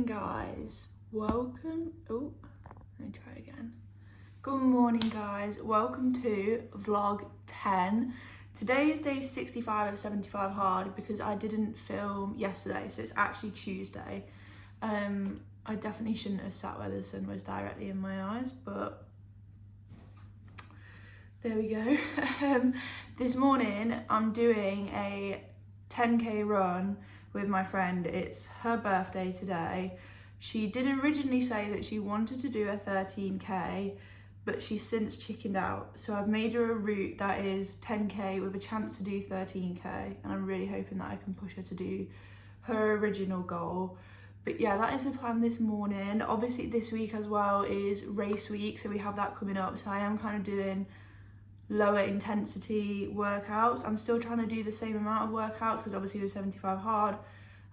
morning, guys. Welcome. Oh, let me try again. Good morning, guys. Welcome to vlog 10. Today is day 65 of 75 hard because I didn't film yesterday, so it's actually Tuesday. I definitely shouldn't have sat where the sun was directly in my eyes, but there we go. This morning I'm doing a 10k run with my friend. It's her birthday today. She did originally say that she wanted to do a 13k, but she's since chickened out. So I've made her a route that is 10k with a chance to do 13k, and I'm really hoping that I can push her to do her original goal. But yeah, that is the plan this morning. Obviously this week as well is race week, so we have that coming up. So I am kind of doing lower intensity workouts. I'm still trying to do the same amount of workouts because obviously with 75 hard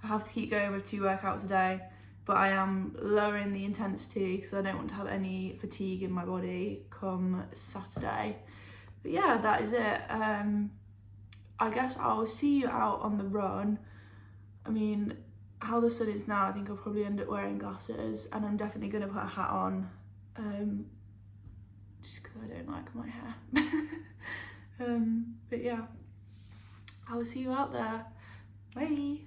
I have to keep going with 2 workouts a day, but I am lowering the intensity because I don't want to have any fatigue in my body come Saturday. But yeah, that is it. I guess I'll see you out on the run. I mean, how the sun is now, I think I'll probably end up wearing glasses, and I'm definitely going to put a hat on just because I don't like my hair. But yeah, I will see you out there. Bye.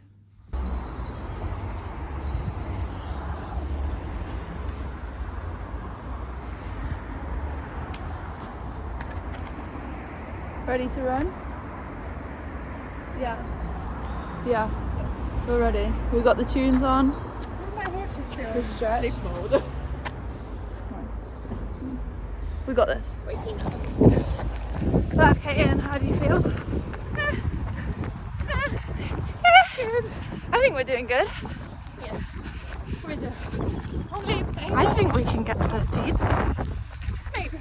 Ready to run? Yeah. Yeah, we're ready. We've got the tunes on. Oh, my horse is still We're stretched. sleep mode. We got this. Waking up. Okay, Ian, how do you feel? Good. I think we're doing good. Yeah. We do. Only I think we can get 13. maybe.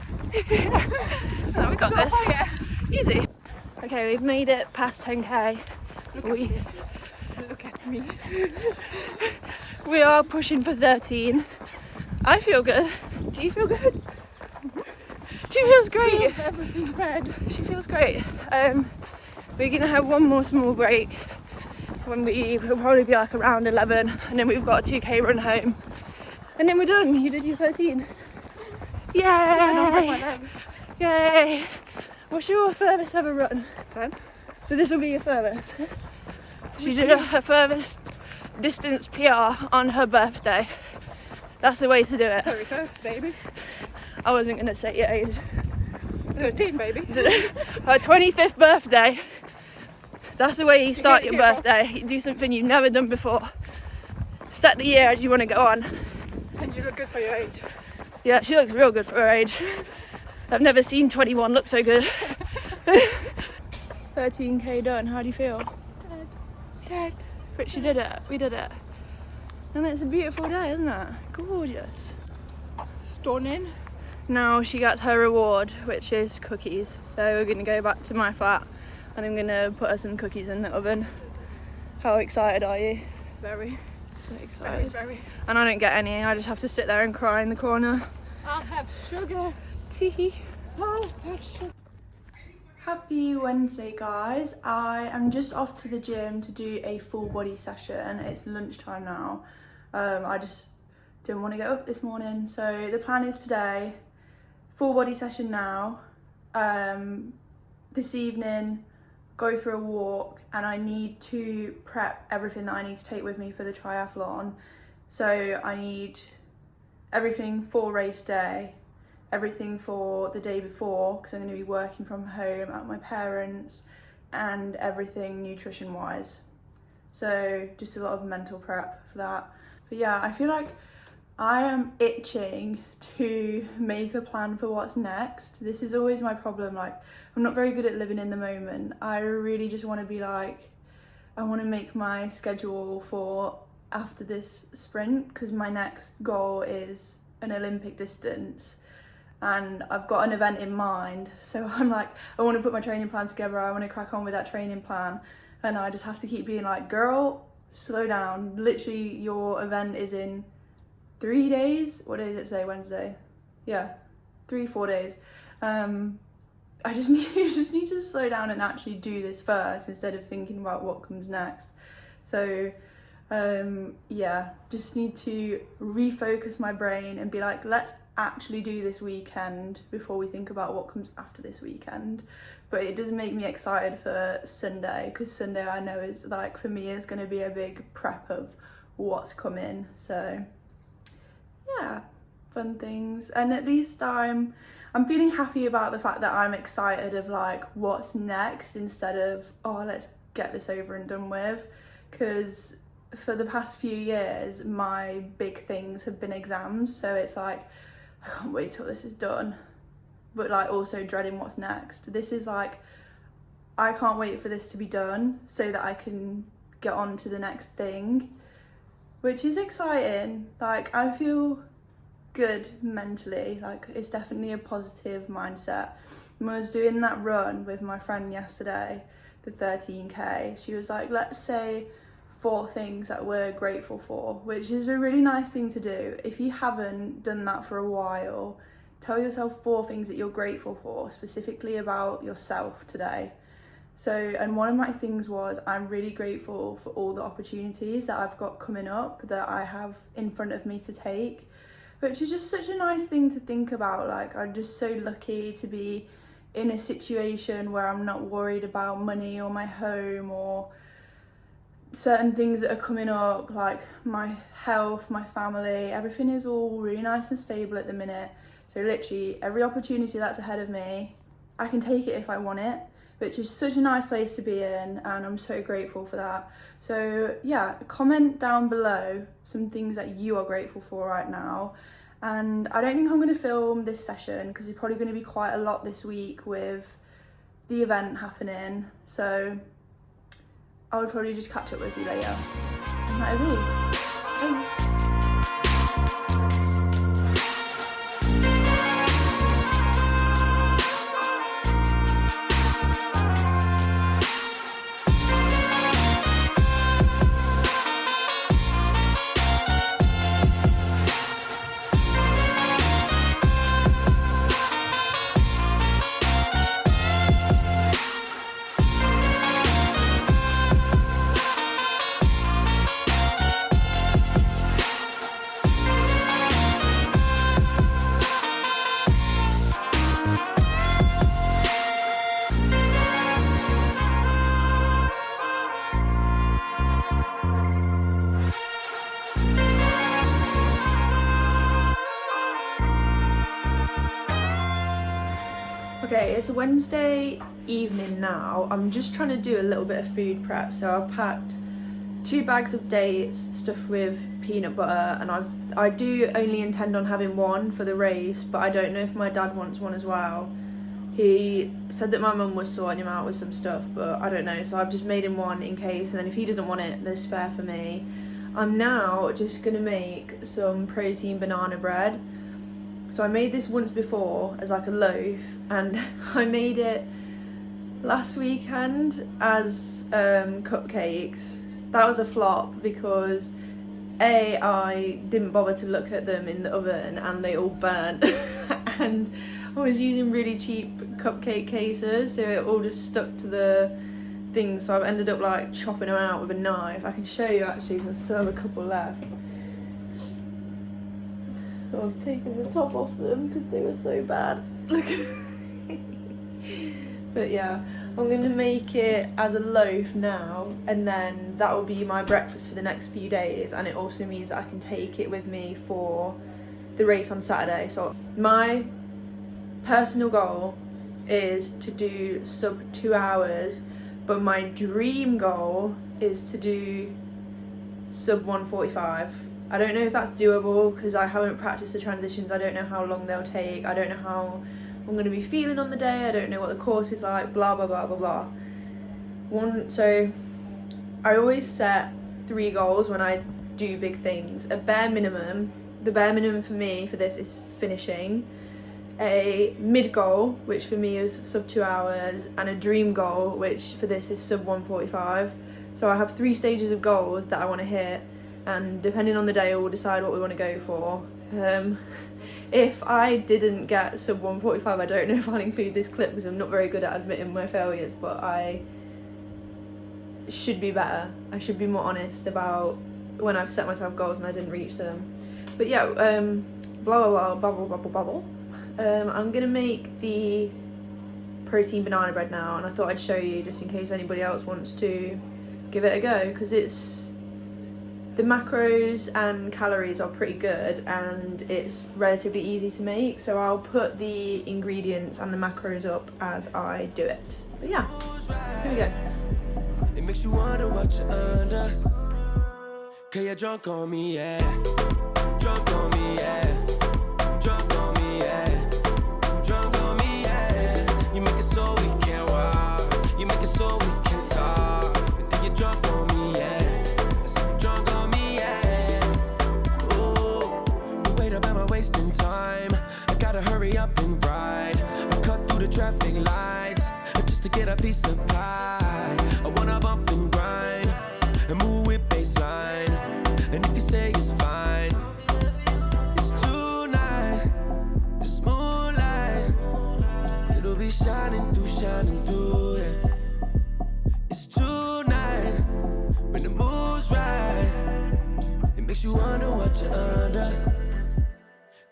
No, we got So, this. yeah. Easy. Okay, we've made it past 10k. Look at me. We are pushing for 13. I feel good. Do you feel good? She feels great. Everything red. She feels great. We're gonna have one more small break when we'll probably be like around 11, and then we've got a 2k run home, and then we're done. You did your 13. Yay! I don't hurt my leg. Yay! What's your furthest ever run? 10. So this will be your furthest. She did her furthest distance PR on her birthday. That's the way to do it. 31st, baby. I wasn't gonna say your age. 13, baby. Her 25th birthday. That's the way you start your birthday. You do something you've never done before. Set the year as you want to go on. And you look good for your age. Yeah, she looks real good for her age. I've never seen 21 look so good. 13k done. How do you feel? Dead. But she did it. We did it. And it's a beautiful day, isn't it? Gorgeous. Stunning. Now she gets her reward, which is cookies. So we're gonna go back to my flat and I'm gonna put her some cookies in the oven. How excited are you? Very. So excited. Very. And I don't get any. I just have to sit there and cry in the corner. I'll have sugar. Tee. I'll have sugar. Happy Wednesday, guys. I am just off to the gym to do a full body session. It's lunchtime now. I just didn't want to get up this morning. So the plan is today, full body session now. This evening, go for a walk, and I need to prep everything that I need to take with me for the triathlon. So I need everything for race day, everything for the day before, because I'm going to be working from home at my parents', and everything nutrition wise. So just a lot of mental prep for that. But yeah, I feel like I am itching to make a plan for what's next. This is always my problem. Like, I'm not very good at living in the moment. I really just want to be like, I want to make my schedule for after this sprint, because my next goal is an Olympic distance. And I've got an event in mind, so I'm like, I want to put my training plan together, I want to crack on with that training plan, and I just have to keep being like, girl, slow down, literally your event is in 3 days. What day is it today? Wednesday? Yeah, 3-4 days. I just need to slow down and actually do this first instead of thinking about what comes next. So Yeah, just need to refocus my brain and be like, let's actually do this weekend before we think about what comes after this weekend. But it does make me excited for Sunday, because Sunday I know is like, for me, is going to be a big prep of what's coming. So yeah, fun things. And at least I'm feeling happy about the fact that I'm excited of like what's next, instead of, oh, let's get this over and done with. Because for the past few years, my big things have been exams, so it's like, I can't wait till this is done, but like also dreading what's next. This is like, I can't wait for this to be done so that I can get on to the next thing, which is exciting. Like, I feel good mentally, like it's definitely a positive mindset. When I was doing that run with my friend yesterday, the 13k, she was like, let's say 4 things that we're grateful for, which is a really nice thing to do. If you haven't done that for a while, tell yourself 4 things that you're grateful for, specifically about yourself today. So, and one of my things was, I'm really grateful for all the opportunities that I've got coming up, that I have in front of me to take, which is just such a nice thing to think about. Like, I'm just so lucky to be in a situation where I'm not worried about money or my home or certain things that are coming up, like my health, my family. Everything is all really nice and stable at the minute. So literally every opportunity that's ahead of me, I can take it if I want it, which is such a nice place to be in, and I'm so grateful for that. So yeah, comment down below some things that you are grateful for right now. And I don't think I'm going to film this session because it's probably going to be quite a lot this week with the event happening. So I would probably just catch up with you later. And that is all. Bye. Okay, it's a Wednesday evening now. I'm just trying to do a little bit of food prep. So I've packed 2 bags of dates stuffed with peanut butter, and I do only intend on having 1 for the race, but I don't know if my dad wants 1 as well. He said that my mum was sorting him out with some stuff, but I don't know, so I've just made him 1 in case, and then if he doesn't want it, there's spare for me. I'm now just gonna make some protein banana bread. So I made this once before as like a loaf, and I made it last weekend as cupcakes. That was a flop because A, I didn't bother to look at them in the oven and they all burnt and I was using really cheap cupcake cases, so it all just stuck to the thing, so I've ended up like chopping them out with a knife. I can show you actually because I still have a couple left. I've taken the top off them because they were so bad. Look. But yeah, I'm going to make it as a loaf now, and then that will be my breakfast for the next few days, and it also means that I can take it with me for the race on Saturday. So my personal goal is to do sub 2 hours, but my dream goal is to do sub 1:45. I don't know if that's doable because I haven't practiced the transitions. I don't know how long they'll take. I don't know how I'm going to be feeling on the day. I don't know what the course is like, blah, blah, blah, blah, blah. So I always set 3 goals when I do big things. A bare minimum. The bare minimum for me for this is finishing. A mid goal, which for me is sub 2 hours, and a dream goal, which for this is sub 1:45. So I have 3 stages of goals that I want to hit, and depending on the day we'll decide what we want to go for. If I didn't get sub 1:45, I don't know if I'll include this clip because I'm not very good at admitting my failures, but I should be better. I should be more honest about when I've set myself goals and I didn't reach them. But yeah, blah blah blah, bubble. I'm gonna make the protein banana bread now, and I thought I'd show you just in case anybody else wants to give it a go, because the macros and calories are pretty good and it's relatively easy to make. So I'll put the ingredients and the macros up as I do it. But yeah, here we go. It makes you wonder what you're under. Cause you're drunk on me, yeah. Drunk on me, yeah. Drunk on me, yeah. Drunk on me, yeah. You make it so we can't walk. You make it so we can talk. Cause you're drunk on me, yeah. So drunk on me, yeah. Ooh, you wait up, am I wasting time? I gotta hurry up and ride. I cut through the traffic lights just to get a piece of pie. I wanna bump and grind and move with baseline. And if you say it's fine, it's tonight, it's moonlight. It'll be shining through, yeah. It's tonight, when the moon's right. It makes you wonder what you're under.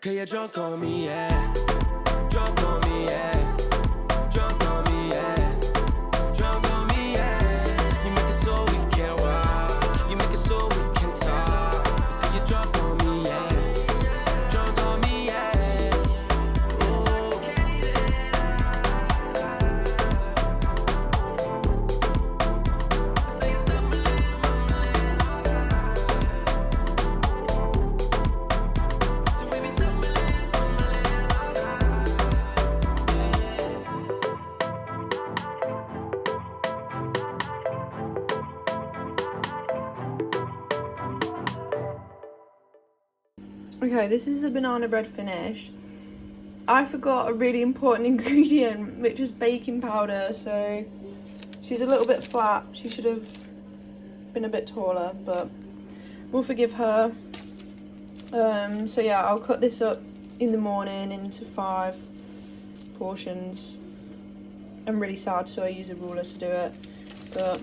Cause you're drunk on me, yeah. Drunk on me, yeah. Drunk on me, yeah. Drunk on me, yeah. You make it so we can't walk. You make it so we can talk. Cause you're drunk on me, yeah. So drunk on me, yeah. Okay, this is the banana bread finish. I forgot a really important ingredient, which is baking powder, so she's a little bit flat. She should have been a bit taller, but we'll forgive her. So yeah, I'll cut this up in the morning into 5 portions. I'm really sad, so I use a ruler to do it, but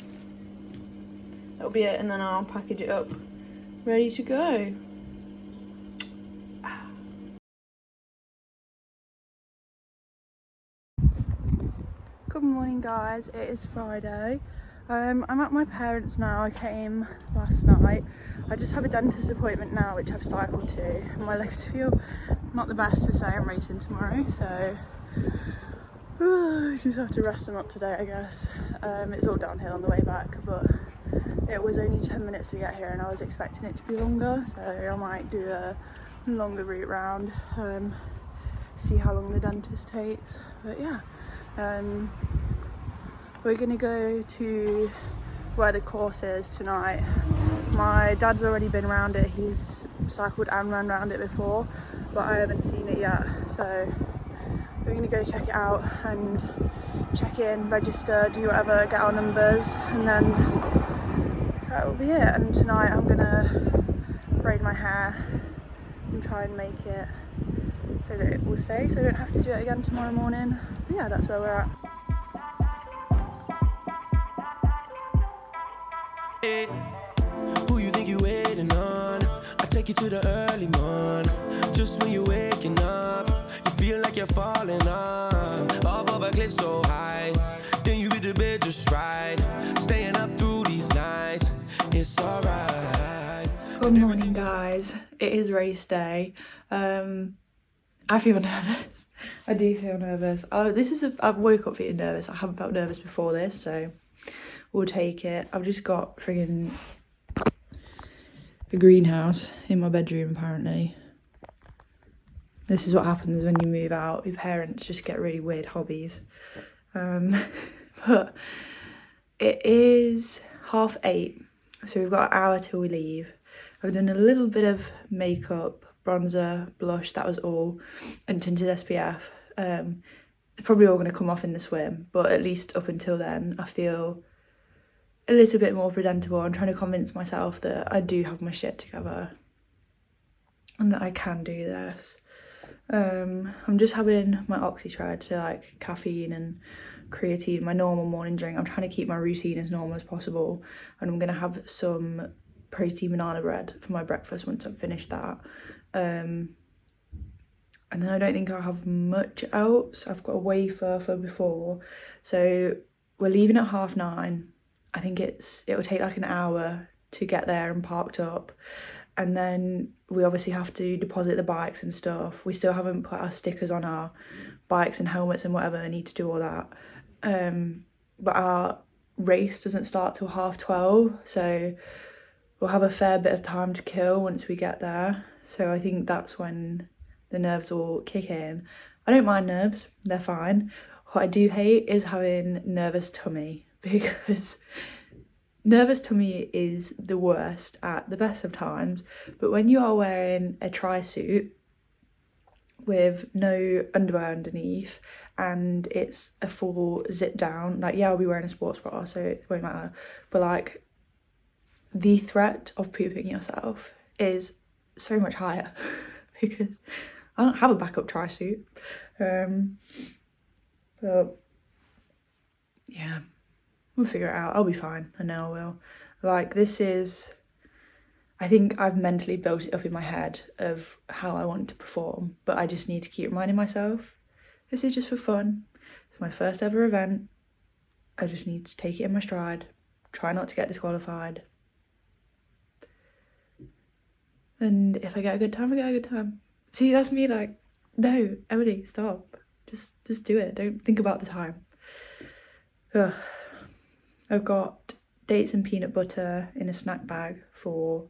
that'll be it, and then I'll package it up ready to go. Good morning guys, it is Friday. I'm at my parents' now. I came last night. I just have a dentist appointment now which I've cycled to. My legs feel not the best to say. I'm racing tomorrow, so I just have to rest them up today, I guess. It's all downhill on the way back, but it was only 10 minutes to get here and I was expecting it to be longer, so I might do a longer route round, see how long the dentist takes. But yeah, we're gonna go to where the course is tonight. My dad's already been around it. He's cycled and run around it before, but I haven't seen it yet, so we're gonna go check it out and check in, register, do whatever, get our numbers, and then that will be it. And tonight I'm gonna braid my hair and try and make it so that it will stay, so I don't have to do it again tomorrow morning. But yeah, that's where we're at. Who you think you waiting on? I take you to the early morn. Just when you're waking up, you feel like you're falling off of a cliff so high. Then you hit the bed just right. Staying up through these nights, it's alright. Good morning guys, it is race day. I feel nervous. I do feel nervous. I've woke up feeling nervous. I haven't felt nervous before this, so we'll take it. I've just got friggin' the greenhouse in my bedroom apparently. This is what happens when you move out. Your parents just get really weird hobbies. But it is 8:30, so we've got an hour till we leave. I've done a little bit of makeup, bronzer, blush, that was all, and tinted SPF. It's probably all going to come off in the swim, but at least up until then I feel a little bit more presentable. I'm trying to convince myself that I do have my shit together and that I can do this. I'm just having my oxytred, so like caffeine and creatine, my normal morning drink. I'm trying to keep my routine as normal as possible, and I'm going to have some protein banana bread for my breakfast once I've finished that. And then I don't think I'll have much else. I've got a wafer for before. So we're leaving at 9:30. I think it'll take like an hour to get there and parked up. And then we obviously have to deposit the bikes and stuff. We still haven't put our stickers on our bikes and helmets and whatever. I need to do all that. But our race doesn't start till 12:30. So we'll have a fair bit of time to kill once we get there. So I think that's when the nerves will kick in. I don't mind nerves, they're fine. What I do hate is having nervous tummy, because nervous tummy is the worst at the best of times. But when you are wearing a tri-suit with no underwear underneath and it's a full zip down, like, yeah, I'll be wearing a sports bra, so it won't matter. But like, the threat of pooping yourself is so much higher because I don't have a backup tri-suit. But yeah, we'll figure it out. I'll be fine. I know I will. Like, I think I've mentally built it up in my head of how I want to perform, but I just need to keep reminding myself, this is just for fun. It's my first ever event. I just need to take it in my stride. Try not to get disqualified. And if I get a good time, I get a good time. See, that's me like, no, Emily, stop. Just do it. Don't think about the time. Ugh. I've got dates and peanut butter in a snack bag for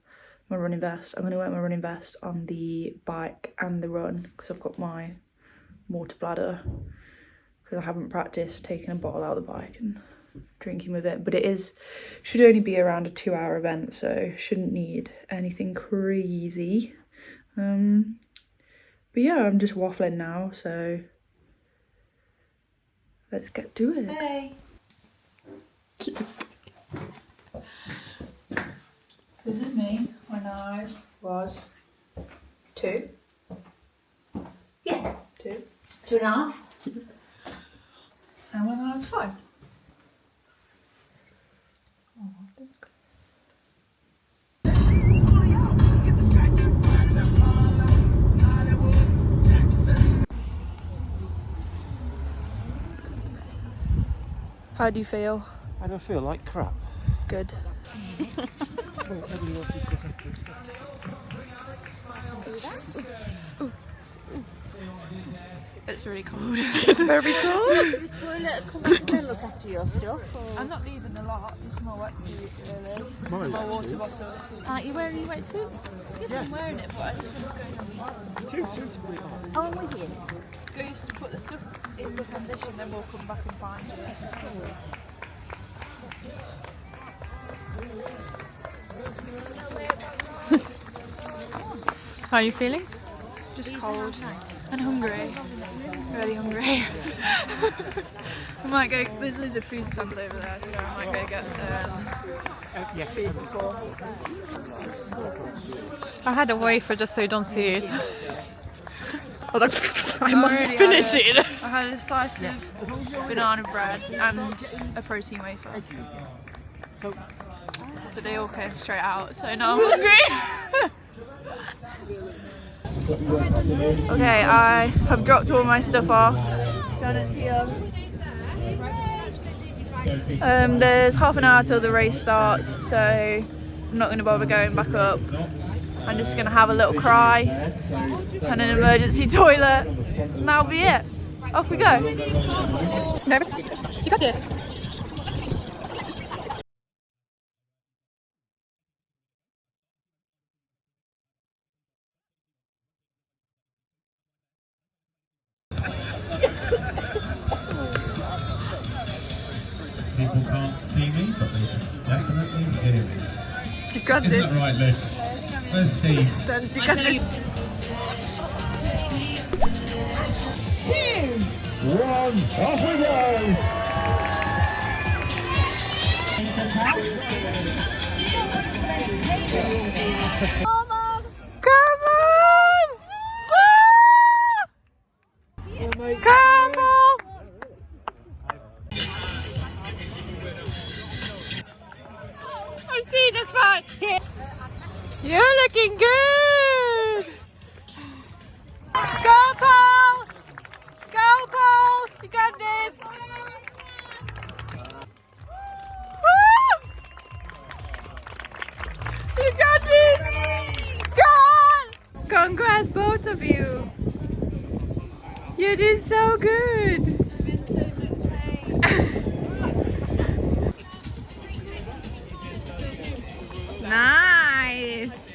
my running vest. I'm going to wear my running vest on the bike and the run because I've got my water bladder, because I haven't practiced taking a bottle out of the bike and drinking with it. But should only be around a 2-hour event, so shouldn't need anything crazy. But yeah, I'm just waffling now, so let's get to it. Hey. This is me when I was 2. Yeah. 2. 2.5. And when I was 5. How do you feel? I don't feel like crap. Good. It's really cold. It's very cold. The toilet, come back and then look after your stuff. Or... I'm not leaving a lot. It's my wetsuit, really. My water bottle. Aren't you wearing your wetsuit? Yes, I'm wearing it, but I just want to go in and Oh, I'm with you. go used to put the stuff in the condition, then we'll come back and find it. How are you feeling? Just cold and hungry. Really hungry. I might go, there's loads of food stands over there, so I might go get food before. I had a wafer just so you don't see it. I was like, I I must already finish had it. I had a slice of banana bread and a protein wafer. But they all came straight out, so now I'm hungry. Okay, I have dropped all my stuff off. Janet's here. There's half an hour till the race starts, so I'm not going to bother going back up. I'm just going to have a little cry and an emergency toilet, and that'll be it. Off we go. Nervous? You got this. People can't see me, but they can definitely hear me. You got Isn't this. that right, Lee? Where's Steve? You got this. 2, 1, off we go! Come on! Come on! I'm seeing it's fine. Yeah. of you. You did so good. Nice.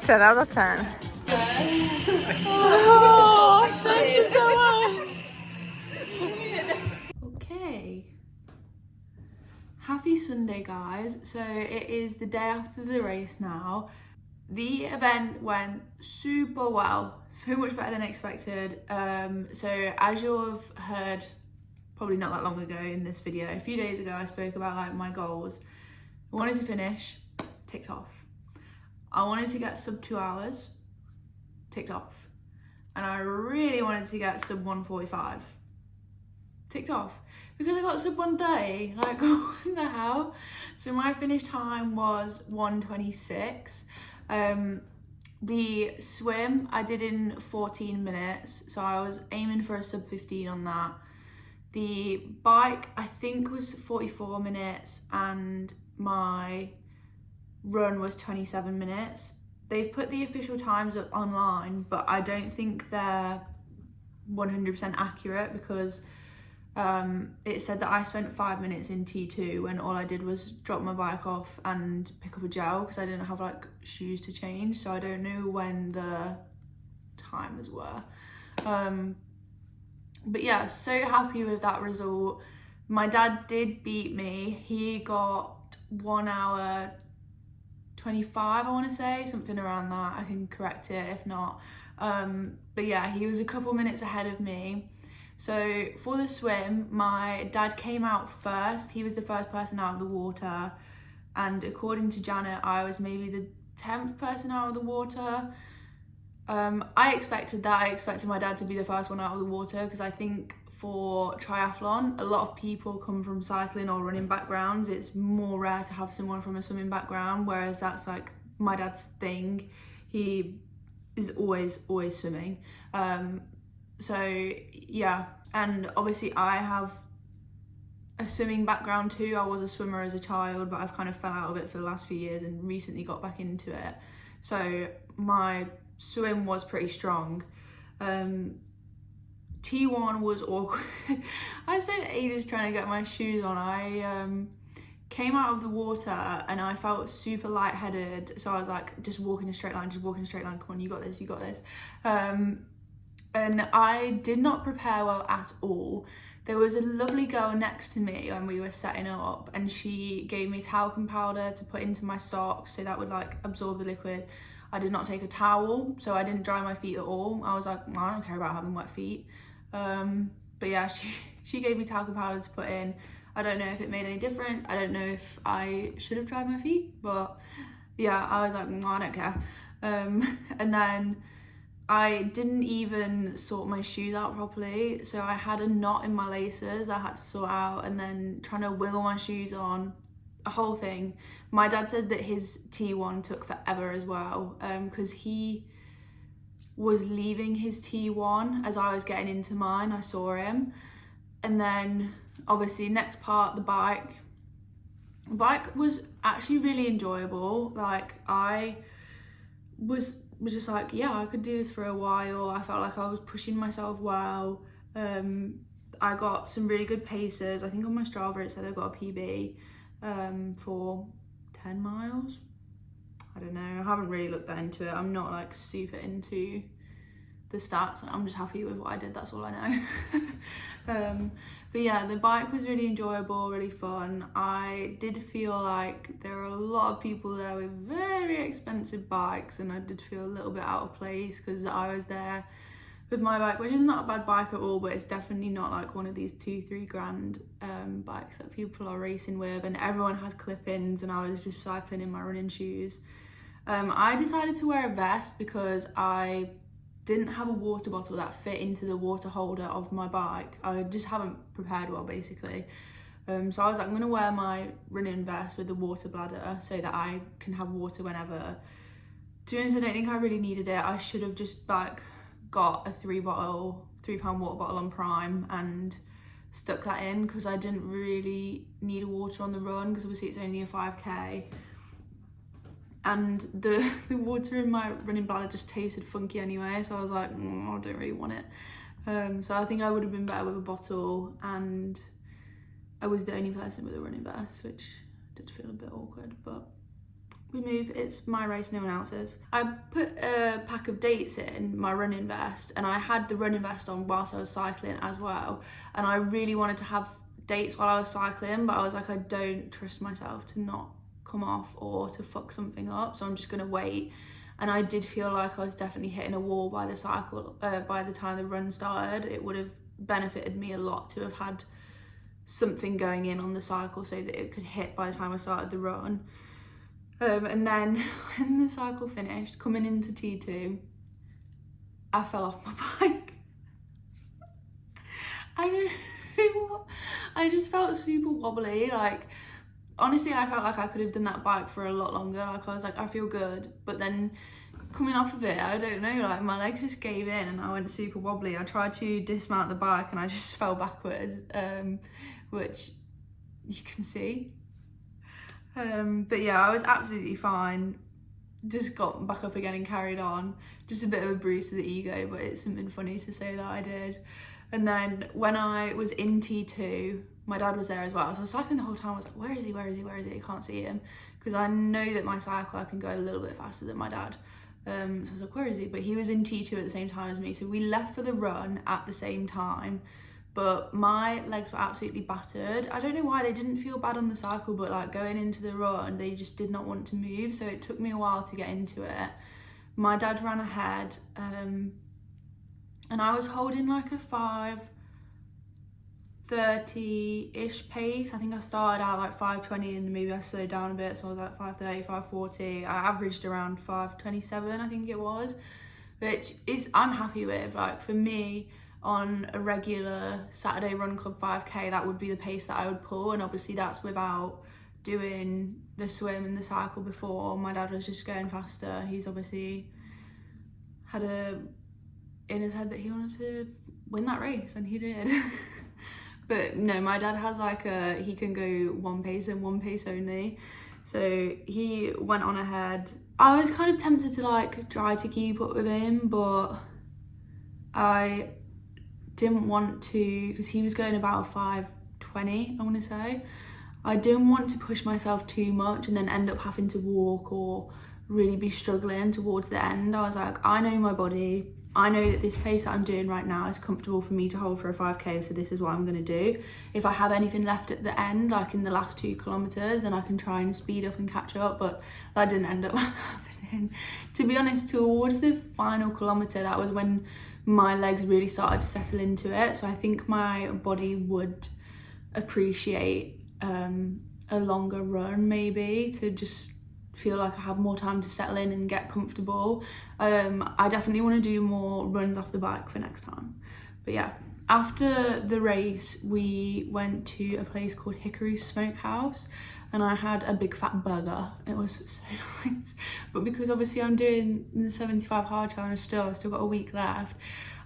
10 out of 10. Oh, thank you so much. Okay. Happy Sunday, guys. So it is the day after the race now. The event went super well, so much better than expected. So as you've heard probably not that long ago in this video, a few days ago I spoke about like my goals. I wanted to finish, ticked off. I wanted to get sub 2 hours, ticked off. And I really wanted to get sub 1:45, ticked off. Because I got sub 1:30, like what the hell? So my finish time was 1:26. The swim I did in 14 minutes, so I was aiming for a sub 15 on that. The bike I think was 44 minutes and my run was 27 minutes. They've put the official times up online, but I don't think they're 100% accurate because it said that I spent 5 minutes in T2 when all I did was drop my bike off and pick up a gel because I didn't have like shoes to change, so I don't know when the timers were. But yeah, so happy with that result. My dad did beat me. He got 1 hour 25, I want to say, something around that. I can correct it if not. But yeah, he was a couple minutes ahead of me. So for the swim, my dad came out first. He was the first person out of the water. And according to Janet, I was maybe the 10th person out of the water. I expected that. I expected my dad to be the first one out of the water because I think for triathlon, a lot of people come from cycling or running backgrounds. It's more rare to have someone from a swimming background, whereas that's like my dad's thing. He is always swimming. So yeah, and obviously I have a swimming background too. I was a swimmer as a child, but I've kind of fell out of it for the last few years and recently got back into it. So my swim was pretty strong. T1 was awkward. I spent ages trying to get my shoes on. I came out of the water and I felt super lightheaded, so I was like, just walk in a straight line, come on, you got this, you got this. And I did not prepare well at all. There was a lovely girl next to me when we were setting up and she gave me talcum powder to put into my socks so that would like absorb the liquid. I did not take a towel, so I didn't dry my feet at all. I was like, I don't care about having wet feet. But yeah, she gave me talcum powder to put in. I don't know if it made any difference. I don't know if I should have dried my feet, but yeah, I was like, I don't care. And then I didn't even sort my shoes out properly. So I had a knot in my laces that I had to sort out, and then trying to wiggle my shoes on, a whole thing. My dad said that his T1 took forever as well, because he was leaving his T1 as I was getting into mine. I saw him. And then obviously next part, the bike. The bike was actually really enjoyable. Like I was just like, yeah, I could do this for a while. I felt like I was pushing myself well. I got some really good paces. I think on my Strava it said I got a PB for 10 miles. I don't know, I haven't really looked that into it. I'm not like super into the stats. I'm just happy with what I did, that's all I know. But yeah, the bike was really enjoyable, really fun. I did feel like there were a lot of people there with very expensive bikes, and I did feel a little bit out of place because I was there with my bike, which is not a bad bike at all, but it's definitely not like one of these 2-3 grand bikes that people are racing with, and everyone has clip-ins, and I was just cycling in my running shoes. I decided to wear a vest because I didn't have a water bottle that fit into the water holder of my bike. I just haven't prepared well, basically. So I was like, I'm gonna wear my running vest with the water bladder so that I can have water whenever. To be honest, I don't think I really needed it. I should have just like got a 3-pound water bottle on Prime and stuck that in, because I didn't really need water on the run, because obviously it's only a 5k. and the water in my running bladder just tasted funky anyway, so I was like, I don't really want it. So I think I would have been better with a bottle, and I was the only person with a running vest, which did feel a bit awkward, but we move. It's my race, no one else's. I put a pack of dates in my running vest, and I had the running vest on whilst I was cycling as well, and I really wanted to have dates while I was cycling, but I was like, I don't trust myself to not come off or to fuck something up, so I'm just gonna wait. And I did feel like I was definitely hitting a wall by the time the run started. It would have benefited me a lot to have had something going in on the cycle so that it could hit by the time I started the run. And then when the cycle finished, coming into T2, I fell off my bike. I don't know what, I just felt super wobbly. Like, honestly, I felt like I could have done that bike for a lot longer. Like, I was like, I feel good. But then coming off of it, I don't know, like my legs just gave in and I went super wobbly. I tried to dismount the bike and I just fell backwards, which you can see. But yeah, I was absolutely fine. Just got back up again and carried on. Just a bit of a bruise to the ego, but it's something funny to say that I did. And then when I was in T2, my dad was there as well. So I was cycling the whole time. I was like, where is he? Where is he? Where is he? I can't see him. Because I know that my cycle, I can go a little bit faster than my dad. So I was like, where is he? But he was in T2 at the same time as me. So we left for the run at the same time. But my legs were absolutely battered. I don't know why, they didn't feel bad on the cycle, but like going into the run, they just did not want to move. So it took me a while to get into it. My dad ran ahead, and I was holding like a 5:30-ish pace. I think I started out like 5:20 and maybe I slowed down a bit. So I was like 5:30, 5:40. I averaged around 5:27, I think it was, which is, I'm happy with. Like for me, on a regular Saturday Run Club 5k, that would be the pace that I would pull, and obviously that's without doing the swim and the cycle before. My dad was just going faster. He's obviously had in his head that he wanted to win that race, and he did. But no, my dad has like he can go one pace and one pace only, so he went on ahead. I was kind of tempted to like try to keep up with him, but I didn't want to, because he was going about 5:20, I want to say. I didn't want to push myself too much and then end up having to walk or really be struggling towards the end. I was like, I know my body. I know that this pace that I'm doing right now is comfortable for me to hold for a 5k, so this is what I'm going to do. If I have anything left at the end, like in the last 2 kilometers, then I can try and speed up and catch up, but that didn't end up happening. To be honest, towards the final kilometer, that was when my legs really started to settle into it. So I think my body would appreciate a longer run, maybe, to just feel like I have more time to settle in and get comfortable. I definitely want to do more runs off the bike for next time. But yeah, after the race, we went to a place called Hickory Smokehouse, and I had a big fat burger. It was so nice. But because obviously I'm doing the 75 hard challenge still, I've still got a week left,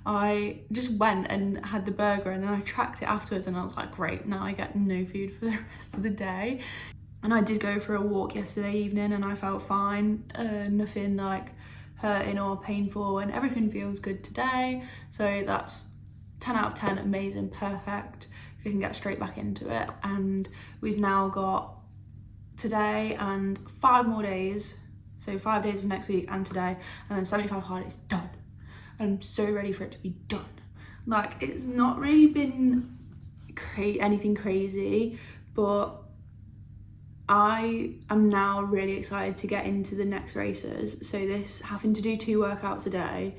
I just went and had the burger, and then I tracked it afterwards, and I was like, great, now I get no food for the rest of the day. And I did go for a walk yesterday evening and I felt fine, nothing like hurting or painful, and everything feels good today. So that's 10 out of 10, amazing, perfect. We can get straight back into it. And we've now got today and 5 more days. So 5 days of next week and today, and then 75 hard is done. I'm so ready for it to be done. Like, it's not really been anything crazy, but I am now really excited to get into the next races. So this, having to do 2 workouts a day,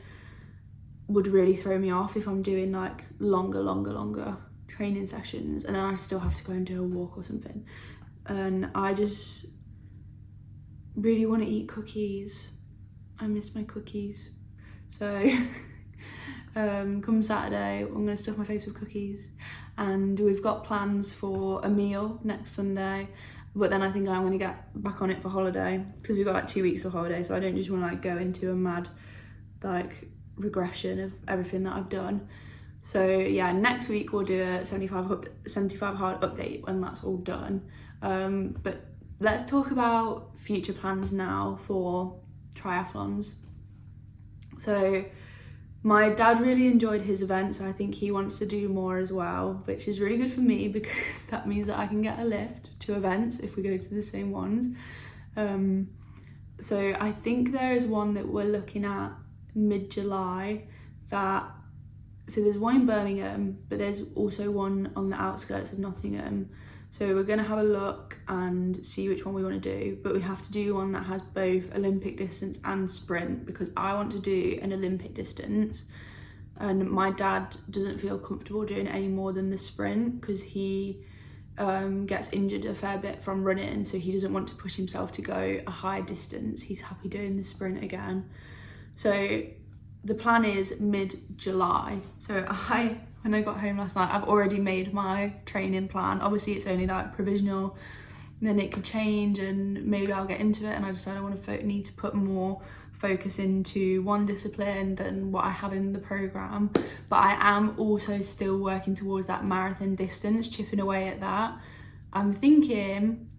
would really throw me off if I'm doing like longer training sessions, and then I still have to go and do a walk or something. And I just really want to eat cookies. I miss my cookies. So come Saturday, I'm going to stuff my face with cookies, and we've got plans for a meal next Sunday. But then I think I'm going to get back on it for holiday, because we've got like 2 weeks of holiday, so I don't just want to like go into a mad like regression of everything that I've done. So yeah, next week we'll do a 75 hard update when that's all done. But let's talk about future plans now for triathlons. So my dad really enjoyed his event, so I think he wants to do more as well, which is really good for me because that means that I can get a lift to events if we go to the same ones. So I think there is one that we're looking at mid-July so there's one in Birmingham, but there's also one on the outskirts of Nottingham. So we're going to have a look and see which one we want to do, but we have to do one that has both Olympic distance and sprint, because I want to do an Olympic distance and my dad doesn't feel comfortable doing any more than the sprint because he gets injured a fair bit from running, so he doesn't want to push himself to go a high distance. He's happy doing the sprint again. So the plan is mid-July. So when I got home last night, I've already made my training plan. Obviously it's only like provisional, then it could change and maybe I'll get into it, and I decided I need to put more focus into one discipline than what I have in the programme. But I am also still working towards that marathon distance, chipping away at that. I'm thinking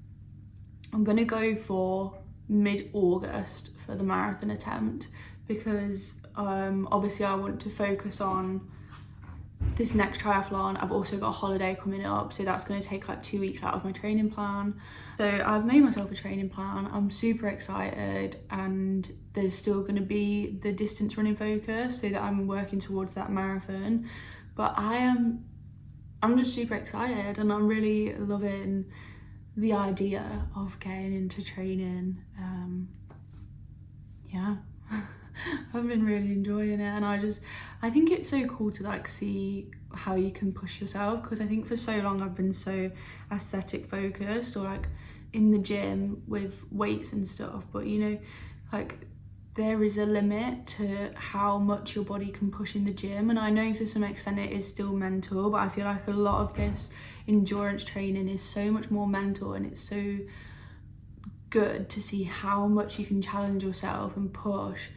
I'm gonna go for mid-August for the marathon attempt, because obviously I want to focus on this next triathlon. I've also got a holiday coming up, so that's going to take like 2 weeks out of my training plan. So I've made myself a training plan. I'm super excited, and there's still going to be the distance running focus so that I'm working towards that marathon. But I'm just super excited, and I'm really loving the idea of getting into training. Yeah. I've been really enjoying it, and I think it's so cool to like see how you can push yourself, because I think for so long I've been so aesthetic focused, or like in the gym with weights and stuff, but you know, like there is a limit to how much your body can push in the gym, and I know to some extent it is still mental, but I feel like a lot of this endurance training is so much more mental, and it's so good to see how much you can challenge yourself and push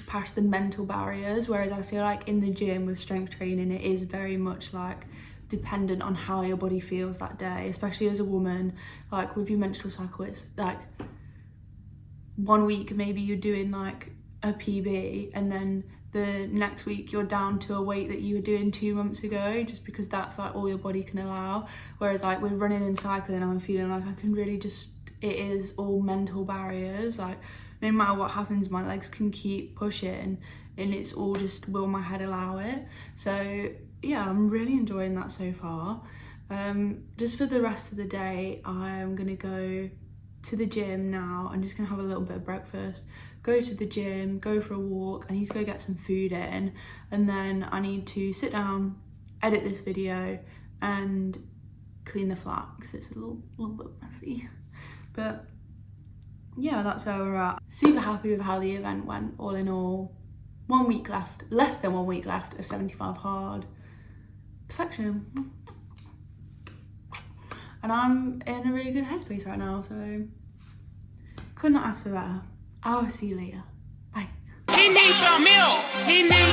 past the mental barriers, whereas I feel like in the gym with strength training it is very much like dependent on how your body feels that day, especially as a woman. Like with your menstrual cycle, it's like 1 week maybe you're doing like a PB, and then the next week you're down to a weight that you were doing 2 months ago, just because that's like all your body can allow. Whereas like with running and cycling, I'm feeling like I can really it is all mental barriers. Like no matter what happens, my legs can keep pushing, and it's all just will my head allow it. So yeah, I'm really enjoying that so far. Just for the rest of the day, I'm gonna go to the gym now. I'm just gonna have a little bit of breakfast, go to the gym, go for a walk. I need to go get some food in, and then I need to sit down, edit this video and clean the flat because it's a little bit messy. But yeah, that's where we're at. Super happy with how the event went, all in all. 1 week left, less than 1 week left of 75 hard. Perfection. And I'm in a really good headspace right now, so could not ask for better. I'll see you later. Bye. He needs some milk. He needs